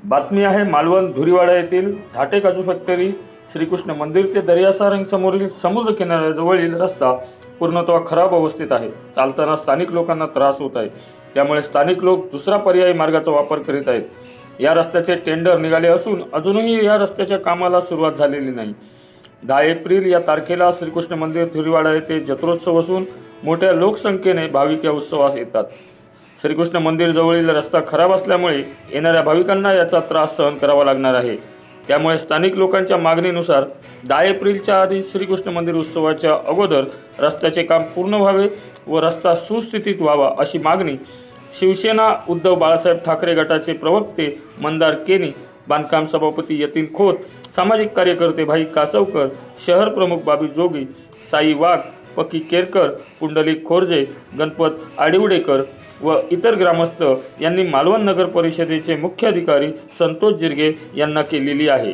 बातमी आहे मालवण धुरीवाडा येथील झाटे काजू फॅक्टरी श्रीकृष्ण मंदिर ते दर्यासारंग समोरील समुद्र किनाऱ्याजवळील रस्ता पूर्णतः खराब अवस्थेत आहे। चालताना स्थानिक लोकांना त्रास होत आहे। त्यामुळे स्थानिक लोक दुसरा पर्यायी मार्गाचा वापर करीत आहेत। या रस्त्याचे टेंडर निघाले असून अजूनही या रस्त्याच्या कामाला सुरुवात झालेली नाही। 10 एप्रिल या तारखेला श्रीकृष्ण मंदिर धुरीवाडा येथे जत्रोत्सव असून मोठ्या लोकसंख्येने भाविक या उत्सवास येतात। श्रीकृष्ण मंदिर जवळील रस्ता खराब असल्यामुळे येणाऱ्या भाविकांना याचा त्रास सहन करावा लागणार आहे। त्यामुळे स्थानिक लोकांच्या मागणीनुसार 10 एप्रिलच्या आधी श्रीकृष्ण मंदिर उत्सवाच्या अगोदर रस्त्याचे काम पूर्ण व्हावे व रस्ता सुस्थितीत व्हावा अशी मागणी शिवसेना उद्धव बाळासाहेब ठाकरे गटाचे प्रवक्ते मंदार केनी, बांधकाम सभापती यतीन खोत, सामाजिक कार्यकर्ते भाई कासवकर, शहर प्रमुख बाबी जोगी, साई वाघ, पकी केरकर, पुंडलिक खोरजे, गणपत आडिवडेकर व इतर ग्रामस्थ यांनी मालवण नगर परिषदेचे मुख्य अधिकारी संतोष जिरगे यांना केलेली आहे।